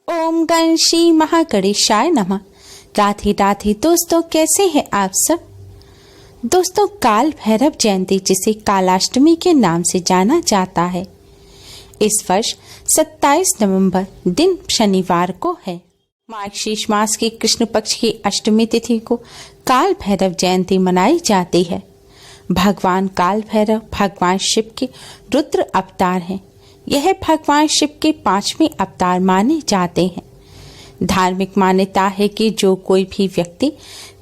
ओम गण श्री महागणेशाय नमः। राधे राधे दोस्तों, कैसे हैं आप सब। दोस्तों, काल भैरव जयंती जिसे कालाष्टमी के नाम से जाना जाता है, इस वर्ष 27 नवंबर दिन शनिवार को है। मार्गशीर्ष मास की कृष्ण पक्ष की अष्टमी तिथि को काल भैरव जयंती मनाई जाती है। भगवान काल भैरव भगवान शिव के रुद्र अवतार हैं। यह भगवान शिव के 5वें अवतार माने जाते हैं। धार्मिक मान्यता है कि जो कोई भी व्यक्ति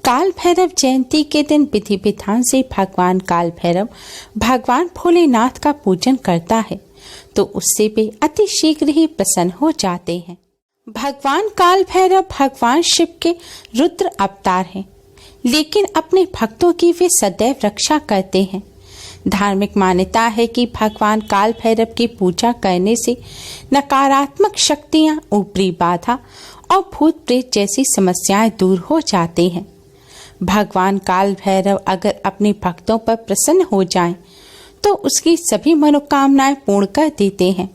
काल भैरव जयंती के दिन विधि विधान से भगवान काल भैरव भगवान भोलेनाथ का पूजन करता है तो उससे वे अति शीघ्र ही प्रसन्न हो जाते हैं। भगवान काल भैरव भगवान शिव के रुद्र अवतार हैं, लेकिन अपने भक्तों की वे सदैव रक्षा करते हैं। धार्मिक मान्यता है कि भगवान काल भैरव की पूजा करने से नकारात्मक शक्तियां, ऊपरी बाधा और भूत प्रेत जैसी समस्याएं दूर हो जाती हैं। भगवान काल भैरव अगर अपने भक्तों पर प्रसन्न हो जाएं, तो उसकी सभी मनोकामनाएं पूर्ण कर देते हैं,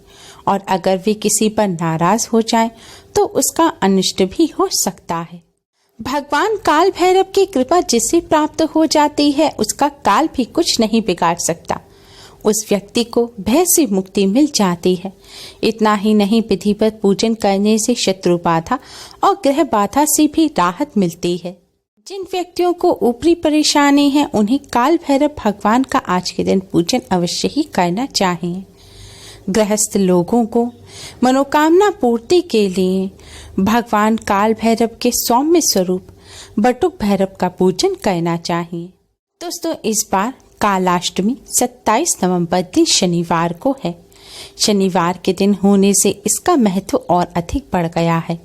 और अगर वे किसी पर नाराज हो जाएं, तो उसका अनिष्ट भी हो सकता है। भगवान काल भैरव की कृपा जिसे प्राप्त हो जाती है, उसका काल भी कुछ नहीं बिगाड़ सकता। उस व्यक्ति को भय से मुक्ति मिल जाती है। इतना ही नहीं, विधिवत पूजन करने से शत्रु बाधा और ग्रह बाधा से भी राहत मिलती है। जिन व्यक्तियों को ऊपरी परेशानी है, उन्हें काल भैरव भगवान का आज के दिन पूजन अवश्य ही करना चाहिए। गृहस्थ लोगों को मनोकामना पूर्ति के लिए भगवान काल भैरव के सौम्य स्वरूप बटुक भैरव का पूजन करना चाहिए। दोस्तों, इस बार कालाष्टमी 27 नवंबर दिन शनिवार को है। शनिवार के दिन होने से इसका महत्व और अधिक बढ़ गया है।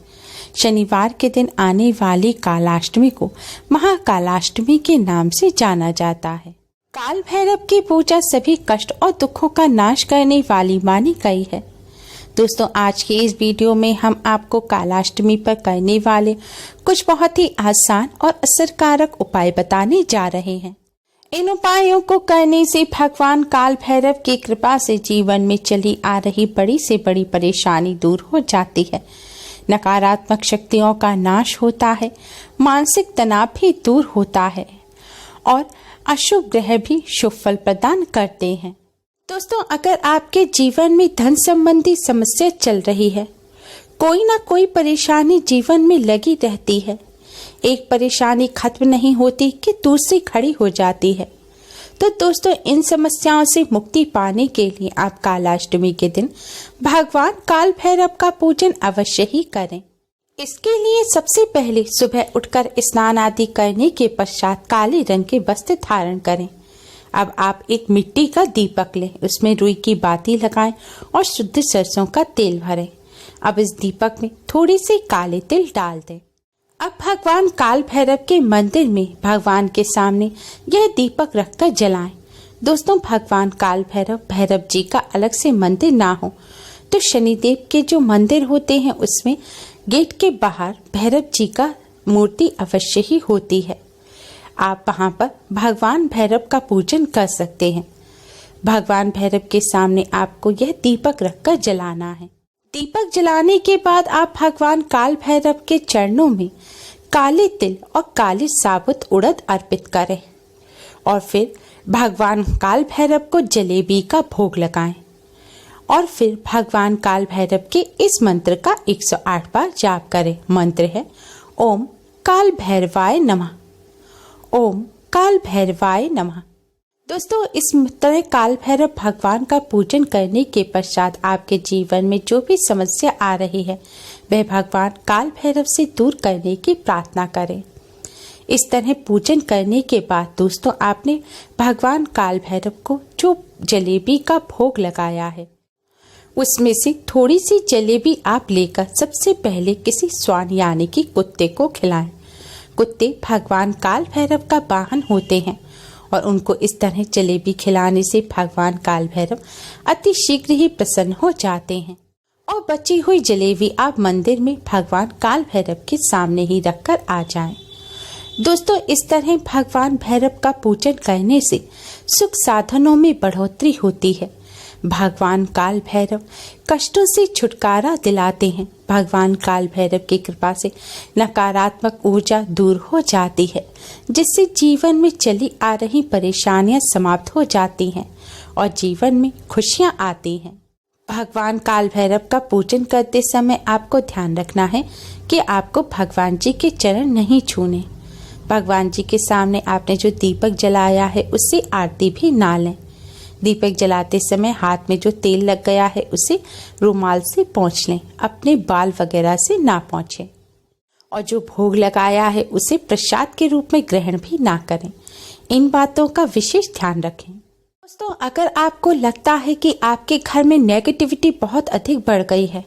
शनिवार के दिन आने वाली कालाष्टमी को महाकालाष्टमी के नाम से जाना जाता है। काल भैरव की पूजा सभी कष्ट और दुखों का नाश करने वाली मानी गई है। दोस्तों, आज की इस वीडियो में हम आपको कालाष्टमी पर करने वाले कुछ बहुत ही आसान और असरकारक उपाय बताने जा रहे हैं। इन उपायों को करने से भगवान काल भैरव की कृपा से जीवन में चली आ रही बड़ी से बड़ी परेशानी दूर हो जाती है। नकारात्मक शक्तियों का नाश होता है, मानसिक तनाव भी दूर होता है और अशुभ ग्रह भी शुभ फल प्रदान करते हैं। दोस्तों, अगर आपके जीवन में धन संबंधी समस्या चल रही है, कोई ना कोई परेशानी जीवन में लगी रहती है, एक परेशानी खत्म नहीं होती कि दूसरी खड़ी हो जाती है, तो दोस्तों इन समस्याओं से मुक्ति पाने के लिए आप कालाष्टमी के दिन भगवान काल भैरव का पूजन अवश्य ही करें। इसके लिए सबसे पहले सुबह उठकर स्नान आदि करने के पश्चात काले रंग के वस्त्र धारण करें। अब आप एक मिट्टी का दीपक लें, उसमें रुई की बाती लगाएं और शुद्ध सरसों का तेल भरें। अब इस दीपक में थोड़ी सी काले तिल डाल दें। अब भगवान काल भैरव के मंदिर में भगवान के सामने यह दीपक रखकर जलाएं। दोस्तों, भगवान काल भैरव भैरव जी का अलग से मंदिर ना हो तो शनिदेव के जो मंदिर होते हैं उसमें गेट के बाहर भैरव जी का मूर्ति अवश्य ही होती है। आप वहां पर भगवान भैरव का पूजन कर सकते हैं। भगवान भैरव के सामने आपको यह दीपक रखकर जलाना है। दीपक जलाने के बाद आप भगवान काल भैरव के चरणों में काले तिल और काली साबुत उड़द अर्पित करें और फिर भगवान काल भैरव को जलेबी का भोग लगाएं और फिर भगवान काल भैरव के इस मंत्र का 108 बार जाप करें। मंत्र है ओम काल भैरवाय नमः, ओम काल भैरवाय नमः। दोस्तों, इस तरह काल भैरव भगवान का पूजन करने के पश्चात आपके जीवन में जो भी समस्या आ रही है वह भगवान काल भैरव से दूर करने की प्रार्थना करें। इस तरह पूजन करने के बाद दोस्तों आपने भगवान काल भैरव को जो जलेबी का भोग लगाया है उसमें से थोड़ी सी जलेबी आप लेकर सबसे पहले किसी श्वान यानी कि कुत्ते को खिलाएं। कुत्ते भगवान काल भैरव का वाहन होते हैं और उनको इस तरह जलेबी खिलाने से भगवान काल भैरव अति शीघ्र ही प्रसन्न हो जाते हैं और बची हुई जलेबी आप मंदिर में भगवान काल भैरव के सामने ही रखकर आ जाएं। दोस्तों, इस तरह भगवान भैरव का पूजन करने से सुख साधनों में बढ़ोतरी होती है। भगवान काल भैरव कष्टों से छुटकारा दिलाते हैं। भगवान काल भैरव की कृपा से नकारात्मक ऊर्जा दूर हो जाती है, जिससे जीवन में चली आ रही परेशानियां समाप्त हो जाती हैं और जीवन में खुशियां आती हैं। भगवान काल भैरव का पूजन करते समय आपको ध्यान रखना है कि आपको भगवान जी के चरण नहीं छूने। भगवान जी के सामने आपने जो दीपक जलाया है उससे आरती भी ना लें। दीपक जलाते समय हाथ में जो तेल लग गया है उसे रुमाल से पोंछ लें, अपने बाल वगैरह से ना पोंछें। और जो भोग लगाया है उसे प्रसाद के रूप में ग्रहण भी ना करें। इन बातों का विशेष ध्यान रखें। दोस्तों, अगर आपको लगता है कि आपके घर में नेगेटिविटी बहुत अधिक बढ़ गई है,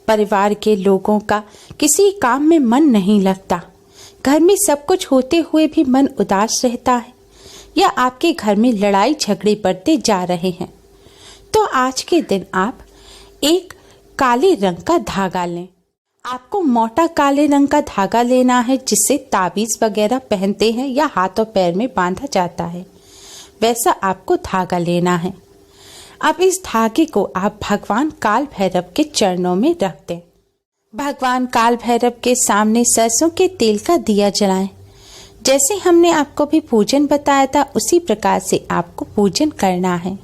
परिवार के लोगों का किसी काम में मन नहीं लगता, घर में सब कुछ होते हुए भी मन उदास रहता है, या आपके घर में लड़ाई झगड़े बढ़ते जा रहे हैं, तो आज के दिन आप एक काले रंग का धागा लें। आपको मोटा काले रंग का धागा लेना है, जिससे ताबीज वगैरह पहनते हैं या हाथ और पैर में बांधा जाता है, वैसा आपको धागा लेना है। अब इस धागे को आप भगवान काल भैरव के चरणों में रख दें। भगवान काल भैरव के सामने सरसों के तेल का दिया जलाएं। जैसे हमने आपको भी पूजन बताया था, उसी प्रकार से आपको पूजन करना है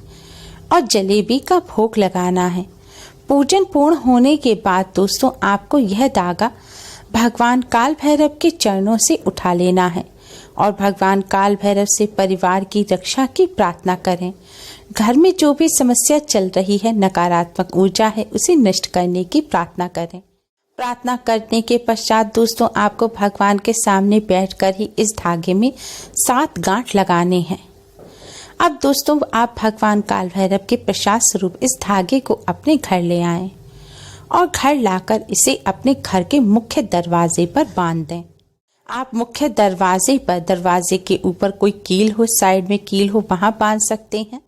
और जलेबी का भोग लगाना है। पूजन पूर्ण होने के बाद दोस्तों, आपको यह धागा भगवान काल भैरव के चरणों से उठा लेना है और भगवान काल भैरव से परिवार की रक्षा की प्रार्थना करें। घर में जो भी समस्या चल रही है, नकारात्मक ऊर्जा है, उसे नष्ट करने की प्रार्थना करें। प्रार्थना करने के पश्चात दोस्तों, आपको भगवान के सामने बैठकर ही इस धागे में 7 गांठ लगाने हैं। अब दोस्तों, आप भगवान काल भैरव के प्रसाद स्वरूप इस धागे को अपने घर ले आएं और घर लाकर इसे अपने घर के मुख्य दरवाजे पर बांध दें। आप मुख्य दरवाजे पर, दरवाजे के ऊपर कोई कील हो, साइड में कील हो, वहां बांध सकते हैं।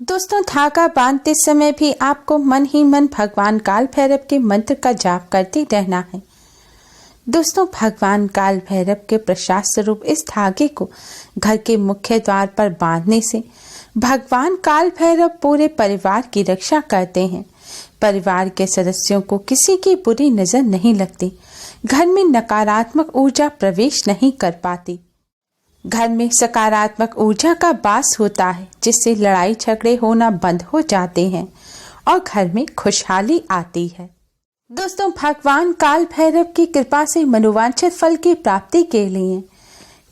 दोस्तों, धागा बांधते समय भी आपको मन ही मन भगवान काल भैरव के मंत्र का जाप करते रहना है। दोस्तों, भगवान काल भैरव के प्रसाद स्वरूप इस धागे को घर के मुख्य द्वार पर बांधने से भगवान काल भैरव पूरे परिवार की रक्षा करते हैं। परिवार के सदस्यों को किसी की बुरी नजर नहीं लगती, घर में नकारात्मक ऊर्जा प्रवेश नहीं कर पाती, घर में सकारात्मक ऊर्जा का वास होता है, जिससे लड़ाई झगड़े होना बंद हो जाते हैं और घर में खुशहाली आती है। दोस्तों, भगवान काल भैरव की कृपा से मनोवांछित फल की प्राप्ति के लिए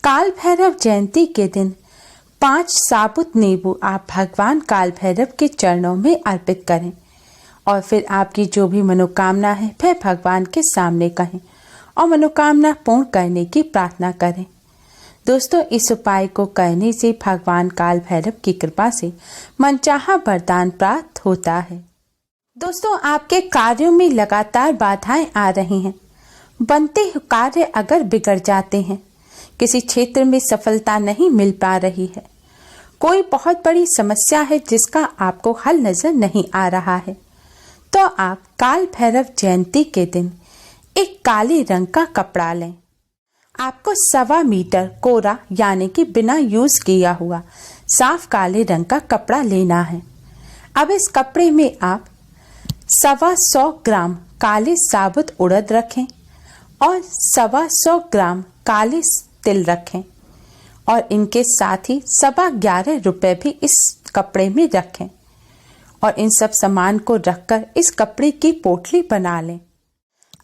काल भैरव जयंती के दिन 5 साबुत नींबू आप भगवान काल भैरव के चरणों में अर्पित करें और फिर आपकी जो भी मनोकामना है वह भगवान के सामने कहें और मनोकामना पूर्ण करने की प्रार्थना करें। दोस्तों, इस उपाय को करने से भगवान काल भैरव की कृपा से मनचाहा वरदान प्राप्त होता है। दोस्तों, आपके कार्यों में लगातार बाधाएं आ रही हैं। बनते कार्य अगर बिगड़ जाते हैं, किसी क्षेत्र में सफलता नहीं मिल पा रही है, कोई बहुत बड़ी समस्या है जिसका आपको हल नजर नहीं आ रहा है, तो आप काल भैरव जयंती के दिन एक काले रंग का कपड़ा लें। आपको 1.25 मीटर कोरा यानी कि बिना यूज किया हुआ साफ काले रंग का कपड़ा लेना है। अब इस कपड़े में आप 125 ग्राम काले साबुत उड़द रखें और 125 ग्राम काले तिल रखें और इनके साथ ही 11.25 रुपए भी इस कपड़े में रखें और इन सब सामान को रखकर इस कपड़े की पोटली बना लें।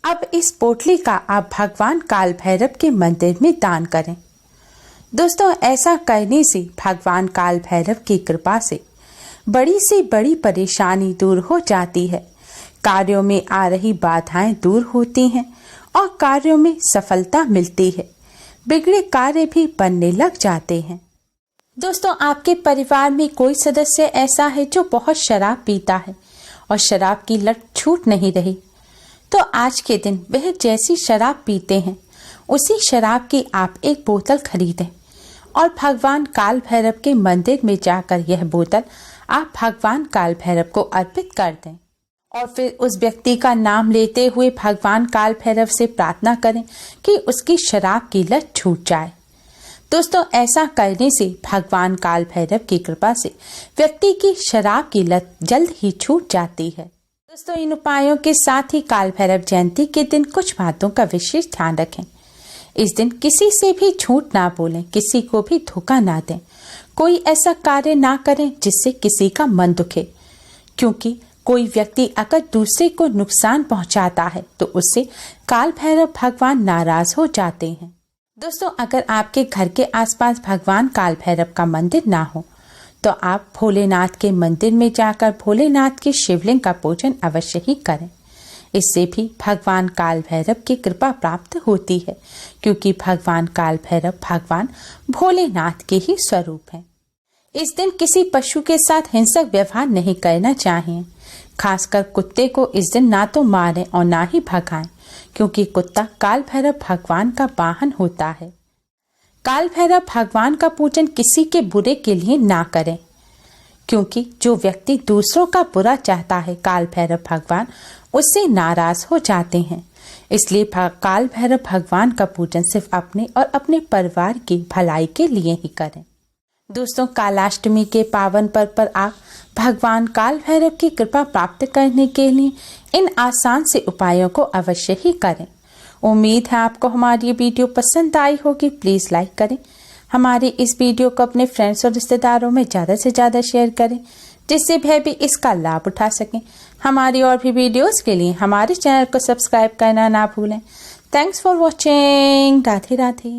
अब इस पोटली का आप भगवान काल भैरव के मंदिर में दान करें। दोस्तों, ऐसा करने से भगवान काल भैरव की कृपा से बड़ी से बड़ी परेशानी दूर हो जाती है, कार्यों में आ रही बाधाएं दूर होती हैं और कार्यों में सफलता मिलती है, बिगड़े कार्य भी बनने लग जाते हैं। दोस्तों, आपके परिवार में कोई सदस्य ऐसा है जो बहुत शराब पीता है और शराब की लत छूट नहीं रही, तो आज के दिन वह जैसी शराब पीते हैं उसी शराब की आप एक बोतल खरीदें और भगवान काल भैरव के मंदिर में जाकर यह बोतल आप भगवान काल भैरव को अर्पित कर दें और फिर उस व्यक्ति का नाम लेते हुए भगवान काल भैरव से प्रार्थना करें कि उसकी शराब की लत छूट जाए। दोस्तों ऐसा करने से भगवान काल भैरव की कृपा से व्यक्ति की शराब की लत जल्द ही छूट जाती है। दोस्तों इन उपायों के साथ ही काल भैरव जयंती के दिन कुछ बातों का विशेष ध्यान रखें। इस दिन किसी से भी झूठ ना बोलें, किसी को भी धोखा ना दें, कोई ऐसा कार्य ना करें जिससे किसी का मन दुखे, क्योंकि कोई व्यक्ति अगर दूसरे को नुकसान पहुंचाता है तो उससे काल भैरव भगवान नाराज हो जाते हैं। दोस्तों अगर आपके घर के आसपास भगवान काल भैरव का मंदिर ना हो तो आप भोलेनाथ के मंदिर में जाकर भोलेनाथ के शिवलिंग का पूजन अवश्य ही करें। इससे भी भगवान काल भैरव की कृपा प्राप्त होती है, क्योंकि भगवान काल भैरव भगवान भोलेनाथ के ही स्वरूप हैं। इस दिन किसी पशु के साथ हिंसक व्यवहार नहीं करना चाहिए। खासकर कुत्ते को इस दिन ना तो मारें और ना ही भगाएं, क्योंकि कुत्ता काल भैरव भगवान का वाहन होता है। काल भैरव भगवान का पूजन किसी के बुरे के लिए ना करें, क्योंकि जो व्यक्ति दूसरों का बुरा चाहता है काल भैरव भगवान उससे नाराज हो जाते हैं। इसलिए काल भैरव भगवान का पूजन सिर्फ अपने और अपने परिवार की भलाई के लिए ही करें। दोस्तों कालाष्टमी के पावन पर्व पर आप भगवान काल भैरव की कृपा प्राप्त करने के लिए इन आसान से उपायों को अवश्य ही करें। उम्मीद है आपको हमारी ये वीडियो पसंद आई होगी। प्लीज़ लाइक करें, हमारी इस वीडियो को अपने फ्रेंड्स और रिश्तेदारों में ज़्यादा से ज़्यादा शेयर करें, जिससे वह भी इसका लाभ उठा सकें। हमारी और भी वीडियोस के लिए हमारे चैनल को सब्सक्राइब करना ना भूलें। Thanks for watching. Radhe Radhe.